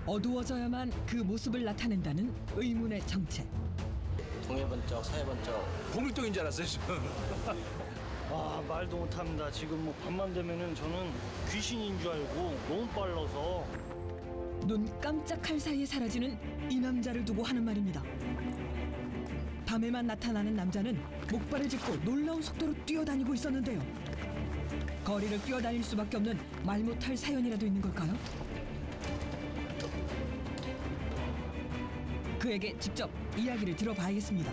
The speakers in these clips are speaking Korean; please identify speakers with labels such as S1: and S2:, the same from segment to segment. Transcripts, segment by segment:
S1: 어두워져야만 그 모습을 나타낸다는 의문의 정체.
S2: 동해번쩍, 서해번쩍.
S3: 공일동인 줄 알았어요, 지금.
S4: 아, 말도 못합니다. 지금 뭐 밤만 되면은 저는 귀신인 줄 알고 너무 빨라서.
S1: 눈 깜짝할 사이에 사라지는 이 남자를 두고 하는 말입니다. 밤에만 나타나는 남자는 목발을 짚고 놀라운 속도로 뛰어다니고 있었는데요. 거리를 뛰어다닐 수밖에 없는 말 못할 사연이라도 있는 걸까요? 그에게 직접 이야기를 들어봐야겠습니다.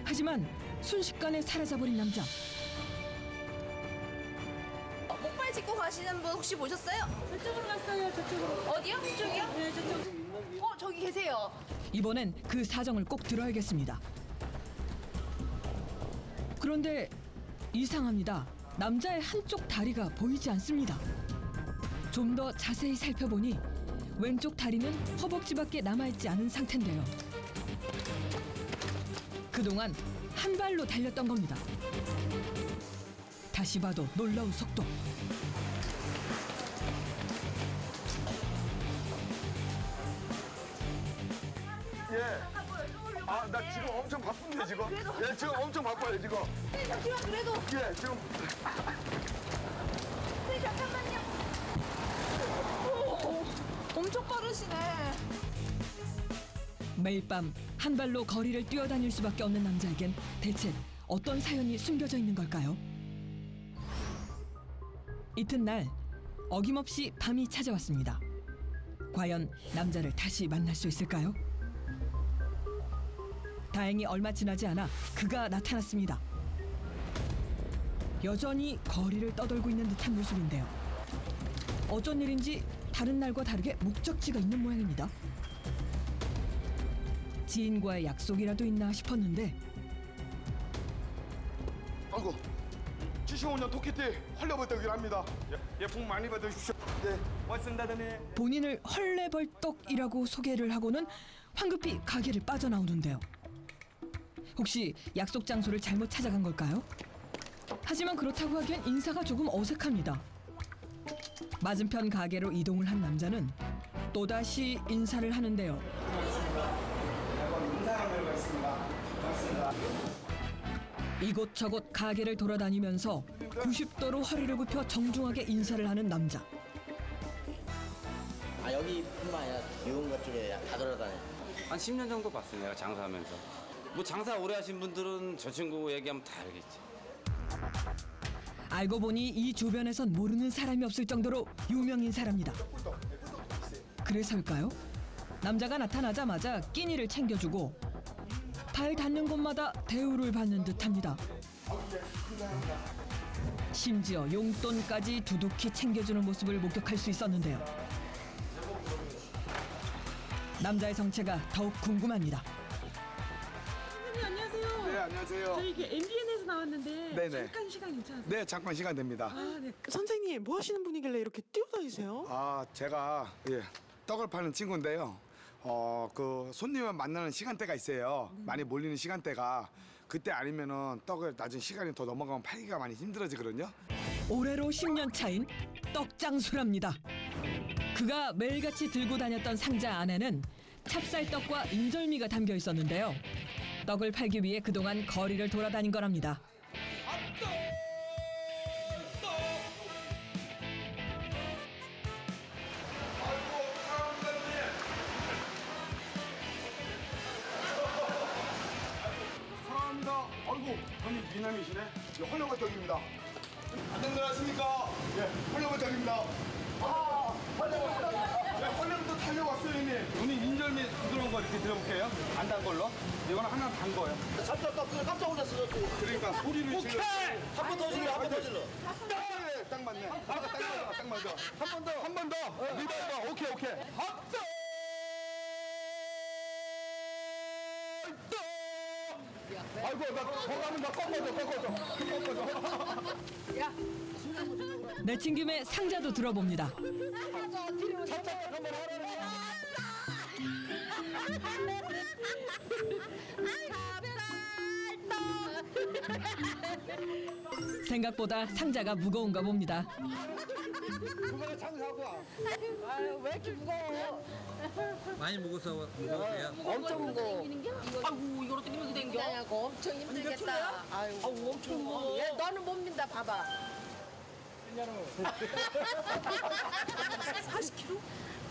S1: 하지만 순식간에 사라져버린 남자.
S5: 목발 짚고 가시는 분 혹시 보셨어요?
S6: 저쪽으로 갔어요. 저쪽으로.
S5: 어디요? 이쪽이요?
S6: 네, 저쪽.
S5: 저기 계세요.
S1: 이번엔 그 사정을 꼭 들어야겠습니다. 그런데 이상합니다. 남자의 한쪽 다리가 보이지 않습니다. 좀 더 자세히 살펴보니 왼쪽 다리는 허벅지밖에 남아있지 않은 상태인데요. 그동안 한 발로 달렸던 겁니다. 다시 봐도 놀라운 속도.
S7: 예. 아, 나 지금 엄청 바쁜데, 지금. 예, 지금 엄청 바빠요, 지금.
S5: 네, 잠시만 그래도.
S7: 예, 지금.
S5: 네, 잠깐만요. 엄청 빠르시네.
S1: 매일 밤 한 발로 거리를 뛰어다닐 수밖에 없는 남자에겐 대체 어떤 사연이 숨겨져 있는 걸까요? 이튿날 어김없이 밤이 찾아왔습니다. 과연 남자를 다시 만날 수 있을까요? 다행히 얼마 지나지 않아 그가 나타났습니다. 여전히 거리를 떠돌고 있는 듯한 모습인데요. 어쩐 일인지 다른 날과 다르게 목적지가 있는 모양입니다. 지인과의 약속이라도 있나 싶었는데
S7: 아이고, 75년 토끼띠 헐레벌떡이랍니다. 예, 복 많이 받으십시오. 네, 고맙습니다더니.
S1: 본인을 헐레벌떡이라고 소개를 하고는 황급히 가게를 빠져나오는데요. 혹시 약속 장소를 잘못 찾아간 걸까요? 하지만 그렇다고 하기엔 인사가 조금 어색합니다. 맞은편 가게로 이동을 한 남자는 또다시 인사를 하는데요. 이곳저곳 가게를 돌아다니면서 90도로 허리를 굽혀 정중하게 인사를 하는 남자.
S2: 아, 여기뿐만 아니라 이운가 쪽에 다 돌아다녀요.
S8: 한 10년 정도 봤어요, 내가 장사하면서. 뭐 장사 오래 하신 분들은 저 친구 얘기하면 다 알겠지.
S1: 알고 보니 이 주변에선 모르는 사람이 없을 정도로 유명 인사랍니다. 그래서일까요? 남자가 나타나자마자 끼니를 챙겨주고 발 닿는 곳마다 대우를 받는 듯합니다. 심지어 용돈까지 두둑히 챙겨주는 모습을 목격할 수 있었는데요. 남자의 정체가 더욱 궁금합니다.
S6: 선생님 안녕하세요.
S7: 네, 안녕하세요.
S6: 저희 이게 MBN에서 나왔는데
S7: 네네.
S6: 잠깐 시간 괜찮으세요?
S7: 네, 잠깐 시간 됩니다.
S6: 아, 네. 선생님 뭐 하시는 분이길래 이렇게 뛰어다니세요?
S7: 아, 제가 떡을 파는 친구인데요. 그 손님을 만나는 시간대가 있어요. 많이 몰리는 시간대가. 그때 아니면은 떡을 낮은 시간이 더 넘어가면 팔기가 많이 힘들어지거든요.
S1: 올해로 10년 차인 떡장수랍니다. 그가 매일같이 들고 다녔던 상자 안에는 찹쌀떡과 인절미가 담겨 있었는데요. 떡을 팔기 위해 그동안 거리를 돌아다닌 거랍니다.
S7: 사랑합니다. 아이고, 형님 미남이시네. 헐레벌떡입니다. 안녕들 하십니까? 예, 헐레벌떡입니다. 아, 헐레벌떡. 네, 헐레벌떡 달려왔어요, 형님.
S3: 누님 인절미 부드러운 거 이렇게 드려볼게요. 안 단 걸로. 이거는 하나 단 거예요.
S2: 찹쌀떡 깜짝 놀랐어.
S7: 그러니까 소리를 질러.
S2: 한 번 더 질러, 한 번 더 질러.
S7: 네, 딱 맞네. 딱 맞아. 한 번 더. 리바이버. 오케이. 합동. 아이고, 나 저거 하면 나 꺾어줘.
S1: 내친 김에 상자도 들어봅니다. 생각보다 상자가 무거운가 봅니다.
S7: 그거는 장사하고 와.
S5: 왜 이렇게 무거워?
S9: 많이 무거워서 무거우세요?
S5: 엄청 무거워.
S6: 아이고 이걸 어떻게 밀고 댕겨?
S5: 그냥 엄청 힘들겠다. 아유,
S6: 엄청 무거워.
S5: 얘 너는 못 민다 봐봐.
S6: 40kg?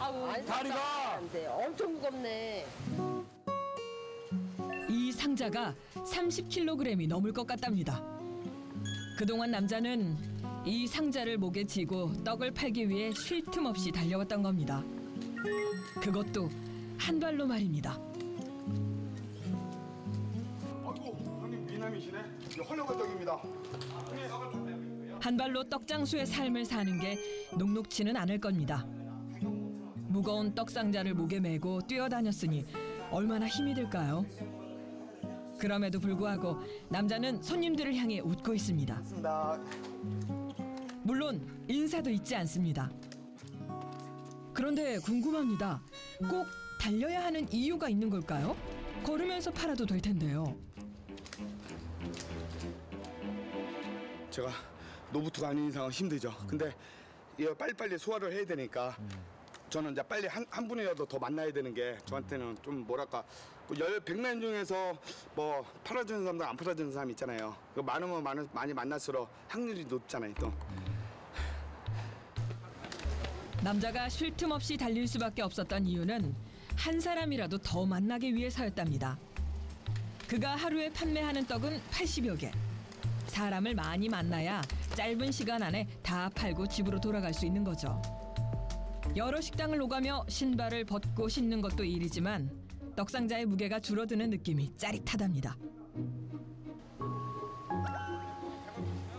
S5: 아우,
S3: 다리가!
S5: 안 돼. 엄청 무겁네.
S1: 이 상자가 30kg이 넘을 것 같답니다. 그동안 남자는 이 상자를 목에 쥐고 떡을 팔기 위해 쉴 틈 없이 달려왔던 겁니다. 그것도 한 발로 말입니다.
S7: 아이고 형님 미남이시네. 이거 헐렁한 떡입니다.
S1: 한 발로 떡장수의 삶을 사는 게 녹록지는 않을 겁니다. 무거운 떡상자를 목에 메고 뛰어다녔으니 얼마나 힘이 들까요? 그럼에도 불구하고 남자는 손님들을 향해 웃고 있습니다. 물론 인사도 잊지 않습니다. 그런데 궁금합니다. 꼭 달려야 하는 이유가 있는 걸까요? 걸으면서 팔아도 될 텐데요.
S7: 제가 노부트가 아닌 이상은 힘들죠. 근데 이거 빨리빨리 소화를 해야 되니까 저는 이제 빨리 한 분이라도 더 만나야 되는 게 저한테는 좀 뭐랄까 100명 중에서 뭐 팔아주는 사람도 안 팔아주는 사람 있잖아요. 많으면 많이 만날수록 확률이 높잖아요. 또
S1: 남자가 쉴 틈 없이 달릴 수밖에 없었던 이유는 한 사람이라도 더 만나기 위해서였답니다. 그가 하루에 판매하는 떡은 80여 개. 사람을 많이 만나야 짧은 시간 안에 다 팔고 집으로 돌아갈 수 있는 거죠. 여러 식당을 오가며 신발을 벗고 신는 것도 일이지만 떡상자의 무게가 줄어드는 느낌이 짜릿하답니다.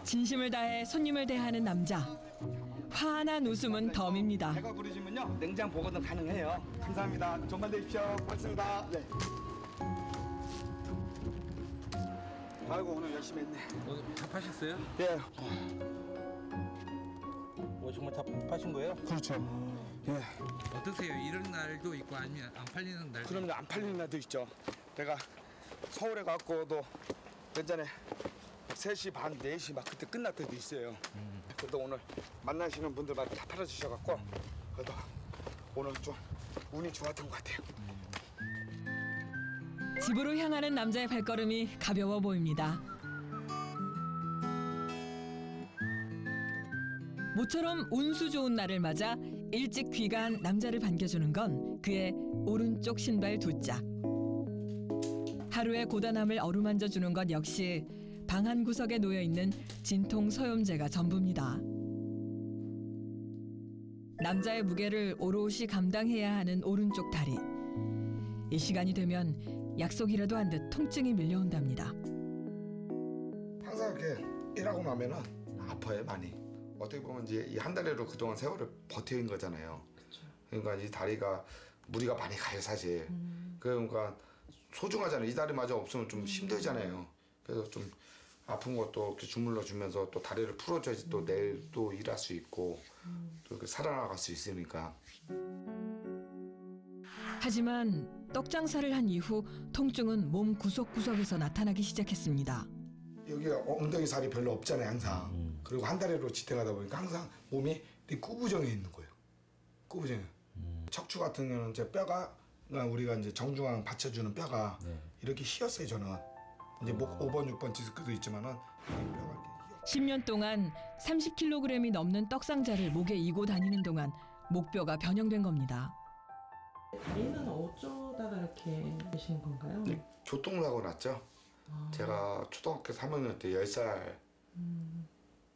S1: 진심을 다해 손님을 대하는 남자. 환한 웃음은 덤입니다.
S7: 배가 부르시면요 냉장 보관도 가능해요. 감사합니다. 정말 되십시오. 고맙습니다. 네. 아이고 오늘 열심히 했네.
S9: 오늘 다 파셨어요?
S7: 예.
S3: 정말 다 파신 거예요?
S7: 그렇죠. 예.
S9: 어떠세요? 이런 날도 있고 아니면 안 팔리는 날도
S7: 그러면 안 팔리는 날도 있죠. 내가 서울에 갔고도 예전에 3시 반, 4시 막 그때 끝날 때도 있어요. 그래도 오늘 만나시는 분들마다 다 팔아주셔갖고 그래도 오늘 좀 운이 좋았던 것 같아요.
S1: 집으로 향하는 남자의 발걸음이 가벼워 보입니다. 모처럼 운수 좋은 날을 맞아 일찍 귀가한 남자를 반겨주는 건 그의 오른쪽 신발 2짝. 하루의 고단함을 어루만져 주는 것 역시 방 한 구석에 놓여 있는 진통 소염제가 전부입니다. 남자의 무게를 오롯이 감당해야 하는 오른쪽 다리. 이 시간이 되면 약속이라도 한 듯 통증이 밀려온답니다.
S7: 항상 이렇게 일하고 나면은 아파요 많이. 어떻게 보면 이제 이 한 달에도 그동안 세월을 버텨 있는 거잖아요. 그러니까 이 다리가 무리가 많이 가요 사실. 그러니까 소중하잖아요. 이 다리마저 없으면 좀 힘들잖아요. 그래서 좀 아픈 것도 이렇게 주물러 주면서 또 다리를 풀어줘야지 또 내일 또 일할 수 있고 또 이렇게 살아나갈 수 있으니까.
S1: 하지만 떡장사를 한 이후 통증은 몸 구석구석에서 나타나기 시작했습니다.
S7: 여기 엉덩이 살이 별로 없잖아요 항상. 그리고 한 달에도 지탱하다 보니까 항상 몸이 되게 구부정해 있는 거예요. 구부정해. 척추 같은 경우는 이제 뼈가 우리가 이제 정중앙 받쳐주는 뼈가 이렇게 휘었어요 저는. 이제 목 5번, 6번 디스크도 있지만은 뼈가 이렇게 휘어.
S1: 10년 동안 30kg이 넘는 떡상자를 목에 이고 다니는 동안 목뼈가 변형된 겁니다.
S6: 다리는 어쩌다가 이렇게 되시는 건가요?
S7: 교통사고 났죠. 제가 초등학교 3학년 때 10살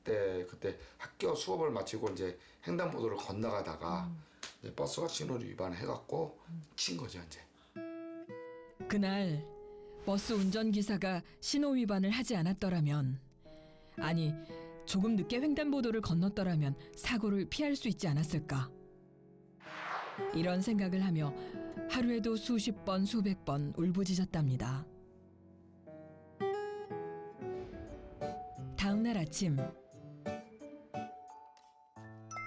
S7: 때 그때 학교 수업을 마치고 이제 횡단보도를 건너가다가 이제 버스가 신호를 위반해갖고 친 거죠 이제.
S1: 그날 버스 운전기사가 신호 위반을 하지 않았더라면, 아니 조금 늦게 횡단보도를 건넜더라면 사고를 피할 수 있지 않았을까. 이런 생각을 하며 하루에도 수십 번 수백 번 울부짖었답니다. 다음 날 아침,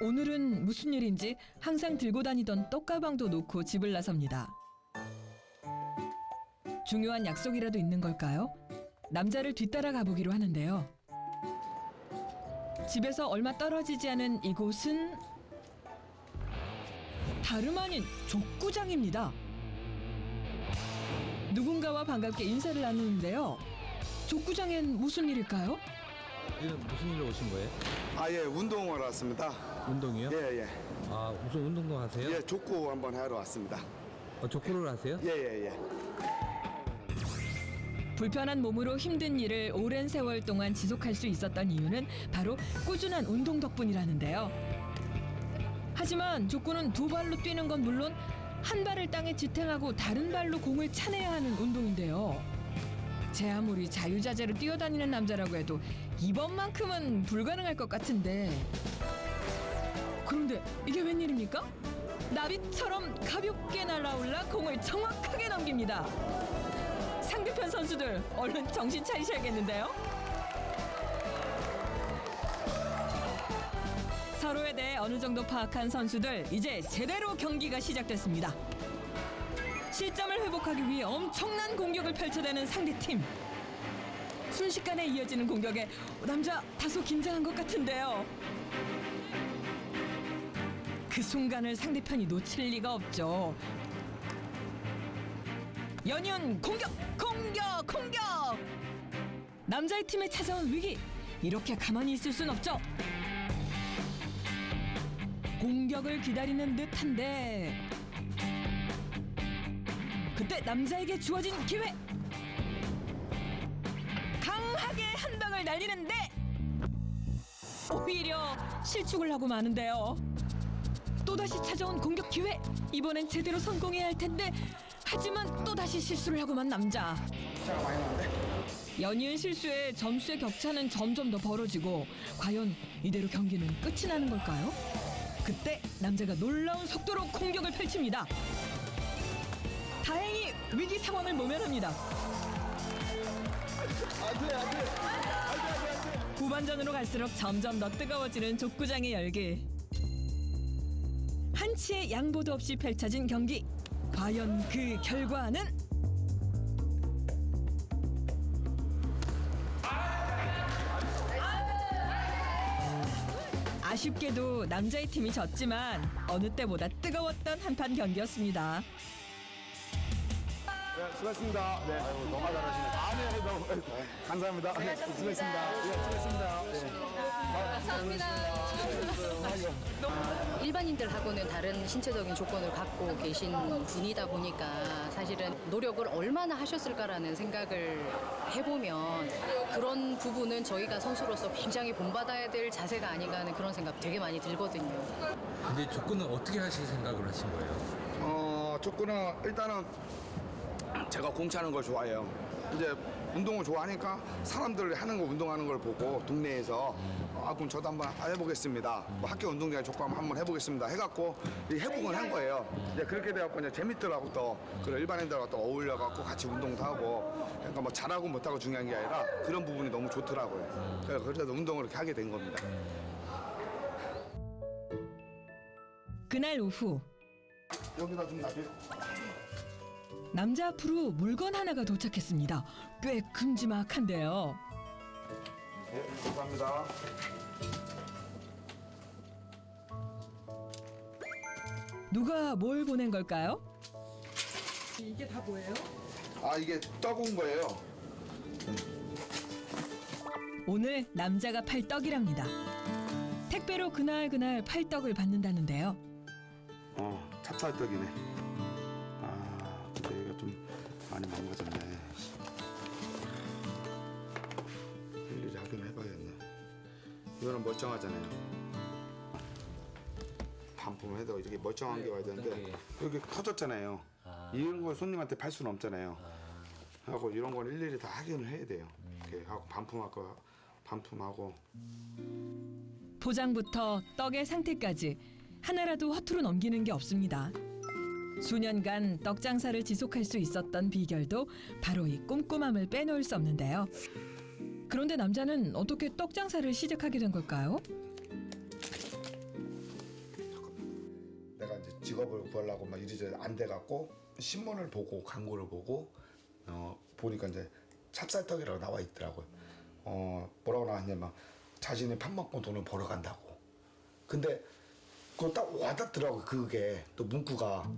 S1: 오늘은 무슨 일인지 항상 들고 다니던 떡가방도 놓고 집을 나섭니다. 중요한 약속이라도 있는 걸까요? 남자를 뒤따라 가보기로 하는데요. 집에서 얼마 떨어지지 않은 이곳은 다름 아닌 족구장입니다. 누군가와 반갑게 인사를 나누는데요. 족구장엔 무슨 일일까요?
S9: 이는 무슨 일로 오신 거예요?
S7: 아, 예, 운동하러 왔습니다.
S9: 운동이요?
S7: 예, 예.
S9: 아, 무슨 운동도 하세요?
S7: 예, 족구 한번 하러 왔습니다.
S9: 족구를 하세요?
S7: 예, 예, 예.
S1: 불편한 몸으로 힘든 일을 오랜 세월 동안 지속할 수 있었던 이유는 바로 꾸준한 운동 덕분이라는데요. 하지만 족구는 두 발로 뛰는 건 물론 한 발을 땅에 지탱하고 다른 발로 공을 차내야 하는 운동인데요. 제 아무리 자유자재로 뛰어다니는 남자라고 해도 이번만큼은 불가능할 것 같은데. 그런데 이게 웬일입니까? 나비처럼 가볍게 날아올라 공을 정확하게 넘깁니다. 상대편 선수들 얼른 정신 차리셔야겠는데요. 서로에 대해 어느 정도 파악한 선수들, 이제 제대로 경기가 시작됐습니다. 실점을 회복하기 위해 엄청난 공격을 펼쳐대는 상대팀. 순식간에 이어지는 공격에 남자 다소 긴장한 것 같은데요. 그 순간을 상대편이 놓칠 리가 없죠. 연이은 공격! 남자의 팀에 찾아온 위기, 이렇게 가만히 있을 순 없죠. 공격을 기다리는 듯한데 그때 남자에게 주어진 기회. 강하게 한 방을 날리는데 오히려 실축을 하고 마는데요. 또다시 찾아온 공격 기회. 이번엔 제대로 성공해야 할 텐데 하지만 또다시 실수를 하고만 남자. 연이은 실수에 점수의 격차는 점점 더 벌어지고 과연 이대로 경기는 끝이 나는 걸까요? 그때 남자가 놀라운 속도로 공격을 펼칩니다. 다행히 위기 상황을 모면합니다. 후반전으로 갈수록 점점 더 뜨거워지는 족구장의 열기. 한치의 양보도 없이 펼쳐진 경기. 과연 그 결과는? 아쉽게도 남자의 팀이 졌지만 어느 때보다 뜨거웠던 한판 경기였습니다.
S7: 네, 수고했습니다. 네, 너무 잘하시네. 네, 너무 감사합니다. 네, 수고했습니다. 네, 수고했습니다.
S10: 일반인들하고는 다른 신체적인 조건을 갖고 계신 분이다 보니까 사실은 노력을 얼마나 하셨을까라는 생각을 해보면 그런 부분은 저희가 선수로서 굉장히 본받아야 될 자세가 아닌가 하는 그런 생각 되게 많이 들거든요.
S9: 근데 족구는 어떻게 하실 생각을 하신 거예요?
S7: 족구는 일단은 제가 공 차는 걸 좋아해요. 이제 운동을 좋아하니까 사람들 하는 거 운동하는 걸 보고 동네에서 그럼 저도 한번 해보겠습니다. 뭐 학교 운동장에 족구 한번 해보겠습니다. 해갖고 회복을 한 거예요. 이제 그렇게 돼갖고 이제 재밌더라고 또 그런 일반인들하고 또 어울려갖고 같이 운동도 하고 그러니까 뭐 잘하고 못하고 중요한 게 아니라 그런 부분이 너무 좋더라고요. 그래서 운동을 이렇게 하게 된 겁니다.
S1: 그날 오후
S7: 여기다 좀 놔줘요.
S1: 남자 앞으로 물건 하나가 도착했습니다. 꽤 큼지막한데요.
S7: 네, 감사합니다.
S1: 누가 뭘 보낸 걸까요?
S6: 이게 다 뭐예요?
S7: 이게 떡 온 거예요.
S1: 오늘 남자가 팔 떡이랍니다. 택배로 그날 팔떡을 받는다는데요.
S7: 찹쌀떡이네. 근데 얘가 좀 많이 망가졌네. 일일이 확인을 해봐야겠네. 이거는 멀쩡하잖아요. 반품해도 이렇게 멀쩡한 게 와야 되는데 여기 터졌잖아요. 이런 걸 손님한테 팔 수는 없잖아요. 하고 이런 건 일일이 다 확인을 해야 돼요. 이렇게 하고 반품하고
S1: 포장부터 떡의 상태까지 하나라도 허투루 넘기는 게 없습니다. 수년간 떡 장사를 지속할 수 있었던 비결도 바로 이 꼼꼼함을 빼놓을 수 없는데요. 그런데 남자는 어떻게 떡 장사를 시작하게 된 걸까요?
S7: 내가 이제 직업을 구하려고 막 이리저리 안 돼갖고 신문을 보고 광고를 보고 보니까 이제 찹쌀떡이라고 나와 있더라고요. 뭐라고 나왔냐면 자신이 밥 먹고 돈을 벌어간다고. 근데 그거 딱 와닿더라고 그게 또 문구가.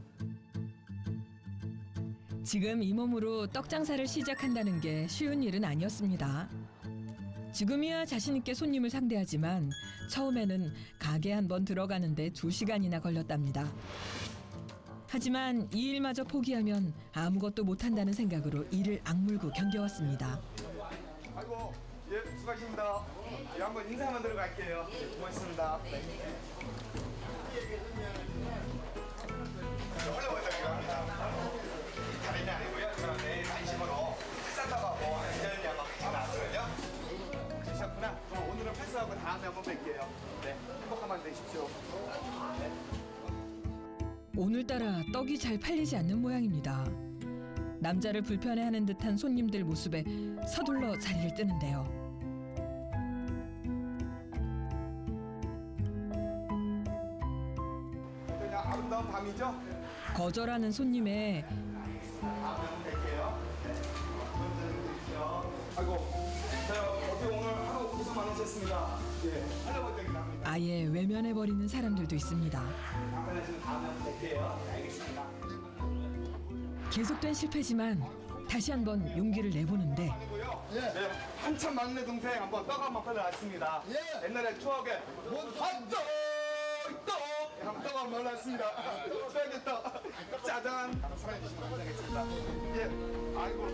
S1: 지금 이 몸으로 떡 장사를 시작한다는 게 쉬운 일은 아니었습니다. 지금이야 자신 있게 손님을 상대하지만 처음에는 가게 한 번 들어가는데 2시간이나 걸렸답니다. 하지만 이 일마저 포기하면 아무것도 못한다는 생각으로 이를 악물고 견뎌왔습니다.
S7: 아이고, 예, 수고하십니다. 예, 한번 인사만 들어갈게요. 고맙습니다. 네. 다른 게 아니고요. 저는 내일 안심으로 싼다고 안전이하고 같이 나왔거든요. 드셨구나. 그럼 오늘은 패스하고 다음에 한번 뵐게요. 네, 행복한 밤 되십시오.
S1: 오늘따라 떡이 잘 팔리지 않는 모양입니다. 남자를 불편해하는 듯한 손님들 모습에 서둘러 자리를 뜨는데요.
S7: 그냥 아름다운 밤이죠?
S1: 거절하는 손님의
S7: 아이고, 제가 어제 오늘 하루 고생 많으셨습니다. 예, 할아버지 나옵니다.
S1: 아예 외면해버리는 사람들도 있습니다.
S7: 남편하시는 다음에 한번 뵐게요. 네, 알겠습니다.
S1: 계속된 실패지만 다시 한번 용기를 내보는데
S7: 네, 한참 막내 동생 한번 떡 한번 팔러왔습니다. 옛날에 추억에 떡! 한번 떡 한번 팔러왔습니다. 추억의 떡! 짜잔! 사랑해주시면 감사하겠습니다. 예, 아이고.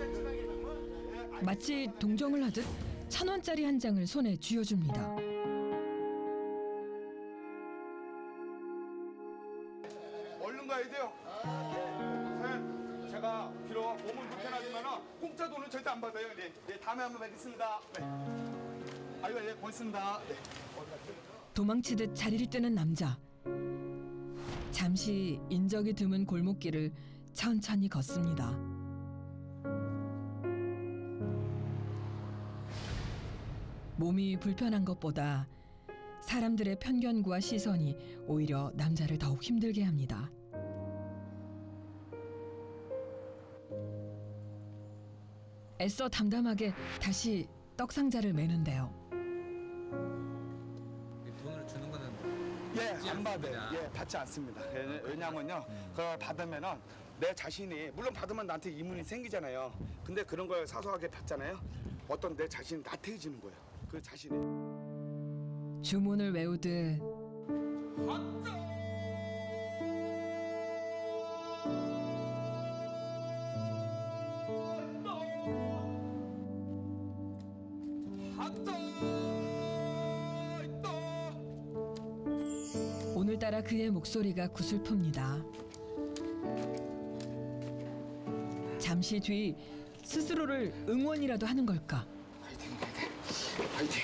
S1: 마치 동정을 하듯 1,000원짜리 한 장을 손에 쥐어줍니다.
S7: 얼른 가야 돼요. 제가 비록 몸은 불편하지만 공짜 돈은 절대 안 받아요. 네, 네, 다음에 한번 뵙겠습니다. 네. 아이고, 예, 고맙습니다. 네.
S1: 도망치듯 자리를 뜨는 남자. 잠시 인적이 드문 골목길을 천천히 걷습니다. 몸이 불편한 것보다 사람들의 편견과 시선이 오히려 남자를 더욱 힘들게 합니다. 애써 담담하게 다시 떡 상자를 매는데요.
S9: 돈을 주는 거는
S7: 예,
S9: 받지
S7: 안 받아요.
S9: 않습니다.
S7: 예, 받지 않습니다. 왜냐면요, 그걸 받으면은 내 자신이 물론 받으면 나한테 이문이 생기잖아요. 근데 그런 걸 사소하게 받잖아요. 어떤 내 자신이 나태해지는 거예요. 그 자신이.
S1: 주문을 외우듯 오늘따라 그의 목소리가 구슬픕니다. 잠시 뒤 스스로를 응원이라도 하는 걸까?
S7: 파이팅.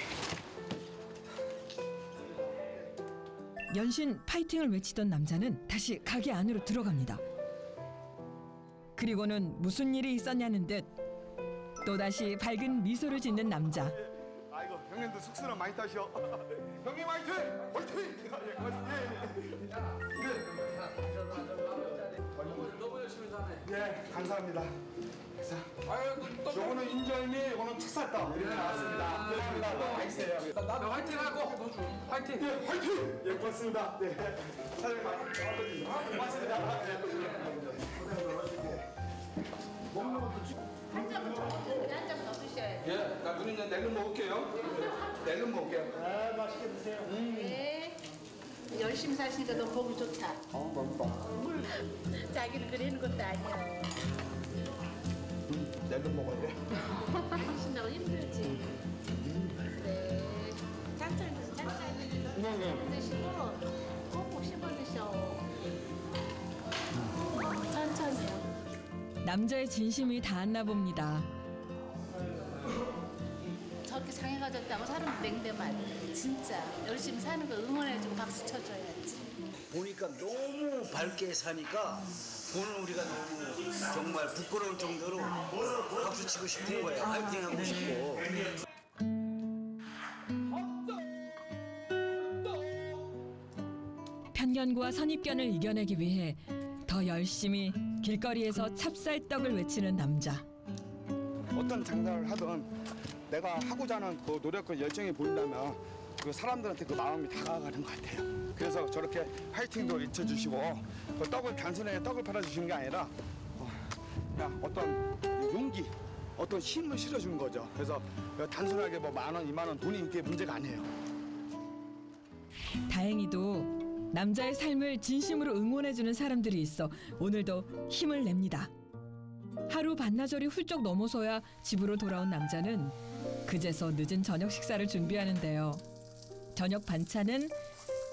S1: 연신 파이팅을 외치던 남자는 다시 가게 안으로 들어갑니다. 그리고는 무슨 일이 있었냐는 듯 또다시 밝은 미소를 짓는 남자.
S7: 아이고, 형님도 숙소는 많이 타셔. 형님 화이팅! 화이팅! 예, 고맙습니다.
S3: 너무 열심히 사네.
S7: 예, 감사합니다. 요거는 인절미, 요거는 찹쌀떡 이렇게 나왔습니다. 감사합니다. 맛있어요.
S3: 나 화이팅 하고 화이팅.
S7: 예, 화이팅! 예, 고맙습니다. 네. 사장님, 고맙습니다.
S5: 한 잔 더 드셔야 돼.
S7: 예, 나 누님 내일 먹을게요. 내일 먹을게요.
S4: 아, 맛있게 드세요.
S5: 네. 열심히 사시니까 너무 보기 좋다.
S7: 맛있다.
S5: 자기는 그러는 것도 아니야.
S7: 내일 먹어야 돼.
S5: 하신다고 힘들지. 네. 천천히 드세요. 천천히. 드시고 꼭꼭 씹어 드셔. 천천히요.
S1: 남자의 진심이 닿았나 봅니다.
S5: 저렇게 장애 가졌다고 사람 맹대면 안 돼. 진짜 열심히 사는 거 응원해주고 박수 쳐줘야지.
S2: 보니까 너무 밝게 사니까 보는 우리가 너무 정말 부끄러울 정도로 박수 치고 싶은 거예요. 파이팅 하고 싶고.
S1: 편견과 선입견을 이겨내기 위해 더 열심히 길거리에서 찹쌀떡을 외치는 남자.
S7: 어떤 장사를 하든 내가 하고자 하는 그 노력과 열정이 보인다면 그 사람들한테 그 마음이 다가가는 것 같아요. 그래서 저렇게 화이팅도 외쳐주시고 그 떡을 단순하게 떡을 팔아주시는 게 아니라 그냥 어떤 용기, 어떤 힘을 실어주는 거죠. 그래서 단순하게 뭐 10,000원, 20,000원 돈이 이게 문제가 아니에요.
S1: 다행히도 남자의 삶을 진심으로 응원해주는 사람들이 있어 오늘도 힘을 냅니다. 하루 반나절이 훌쩍 넘어서야 집으로 돌아온 남자는 그제서 늦은 저녁 식사를 준비하는데요. 저녁 반찬은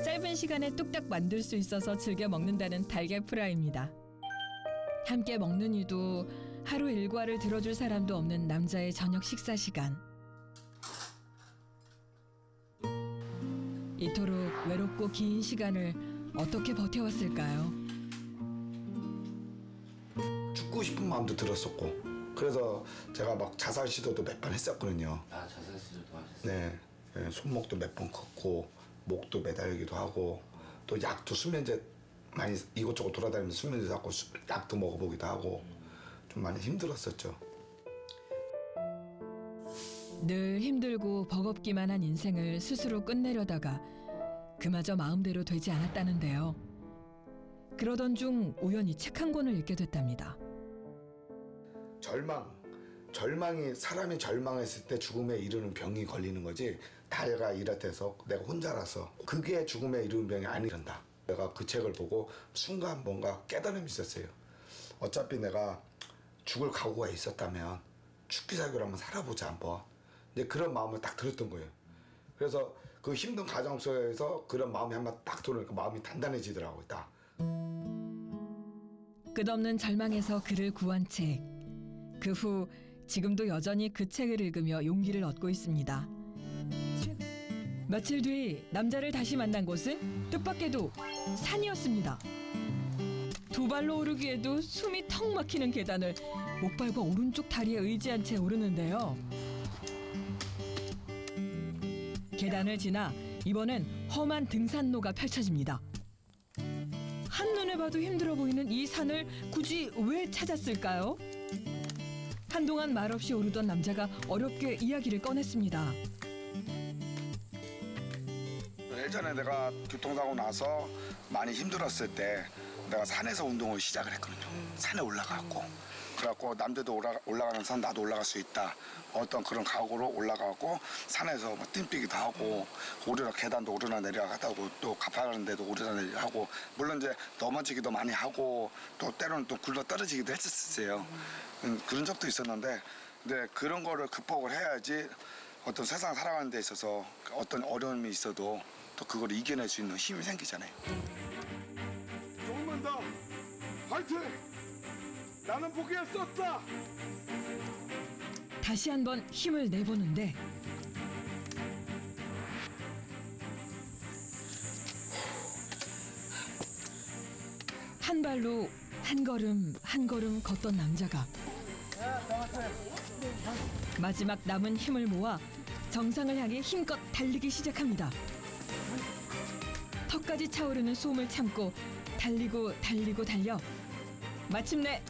S1: 짧은 시간에 뚝딱 만들 수 있어서 즐겨 먹는다는 달걀 프라이입니다. 함께 먹는 이도 하루 일과를 들어줄 사람도 없는 남자의 저녁 식사 시간. 이토록 외롭고 긴 시간을 어떻게 버텨왔을까요?
S7: 죽고 싶은 마음도 들었었고 그래서 제가 막 자살 시도도 몇 번 했었거든요.
S8: 아, 자살 시도도 하셨어요?
S7: 네, 네, 손목도 몇 번 걷고 목도 매달리기도 하고 또 약도 수면제 많이 이곳저곳 돌아다니면서 수면제 잡고 약도 먹어보기도 하고 좀 많이 힘들었었죠.
S1: 늘 힘들고 버겁기만 한 인생을 스스로 끝내려다가 그마저 마음대로 되지 않았다는데요. 그러던 중 우연히 책 한 권을 읽게 됐답니다.
S7: 절망이 사람이 절망했을 때 죽음에 이르는 병이 걸리는 거지 달가 이렇대서 내가 혼자라서 그게 죽음에 이르는 병이 아니란다. 내가 그 책을 보고 순간 뭔가 깨달음이 있었어요. 어차피 내가 죽을 각오가 있었다면 죽기 살기로 한번 살아보자 한번. 근데 그런 마음을 딱 들었던 거예요. 그래서 그 힘든 가정 속에서 그런 마음이 한번 딱 들으니까 마음이 단단해지더라고요. 딱.
S1: 끝없는 절망에서 그를 구한 책. 그 후 지금도 여전히 그 책을 읽으며 용기를 얻고 있습니다. 며칠 뒤 남자를 다시 만난 곳은 뜻밖에도 산이었습니다. 두 발로 오르기에도 숨이 턱 막히는 계단을 목발과 오른쪽 다리에 의지한 채 오르는데요. 계단을 지나 이번엔 험한 등산로가 펼쳐집니다. 한눈에 봐도 힘들어 보이는 이 산을 굳이 왜 찾았을까요? 한동안 말없이 오르던 남자가 어렵게 이야기를 꺼냈습니다.
S7: 예전에 내가 교통사고 나서 많이 힘들었을 때 내가 산에서 운동을 시작을 했거든요. 산에 올라가고 그래갖고 남들도 올라가는 산 나도 올라갈 수 있다. 어떤 그런 각오로 올라가고 산에서 뭐 뛴뛰기도 하고 계단도 오르나 내리나 하고 또 가파른 데도 오르나 내리나 하고 물론 이제 넘어지기도 많이 하고 또 때로는 또 굴러 떨어지기도 했었어요. 그런 적도 있었는데 근데 그런 거를 극복을 해야지 어떤 세상 살아가는 데 있어서 어떤 어려움이 있어도 또 그걸 이겨낼 수 있는 힘이 생기잖아요.
S3: 조금만 더 화이팅! 나는 포기했었다.
S1: 다시 한번 힘을 내보는데 한 발로 한 걸음 한 걸음 걷던 남자가 마지막 남은 힘을 모아 정상을 향해 힘껏 달리기 시작합니다. 턱까지 차오르는 숨을 참고 달리고 달려 마침내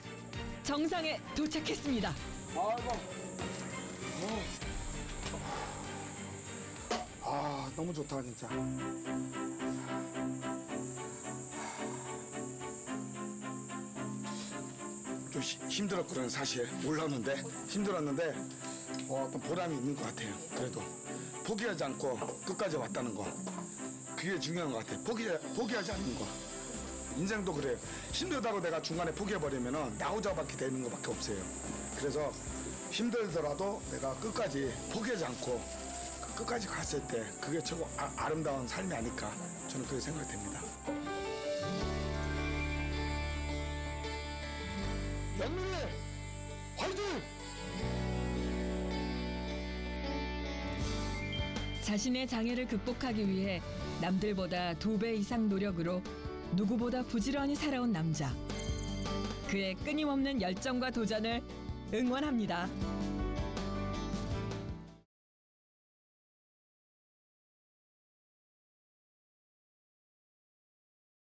S1: 정상에 도착했습니다.
S7: 아 너무 좋다 진짜. 좀 힘들었거든요 사실. 올라오는데 힘들었는데 어떤 보람이 있는 것 같아요. 그래도 포기하지 않고 끝까지 왔다는 거 그게 중요한 것 같아요. 포기하지 않는 거. 인생도 그래요. 힘들다고 내가 중간에 포기해버리면 나오자밖에 되는 것밖에 없어요. 그래서 힘들더라도 내가 끝까지 포기하지 않고 끝까지 갔을 때 그게 최고 아름다운 삶이 아닐까 저는 그렇게 생각이 됩니다. 영민이 화이팅!
S1: 자신의 장애를 극복하기 위해 남들보다 2배 이상 노력으로 누구보다 부지런히 살아온 남자. 그의 끊임없는 열정과 도전을 응원합니다.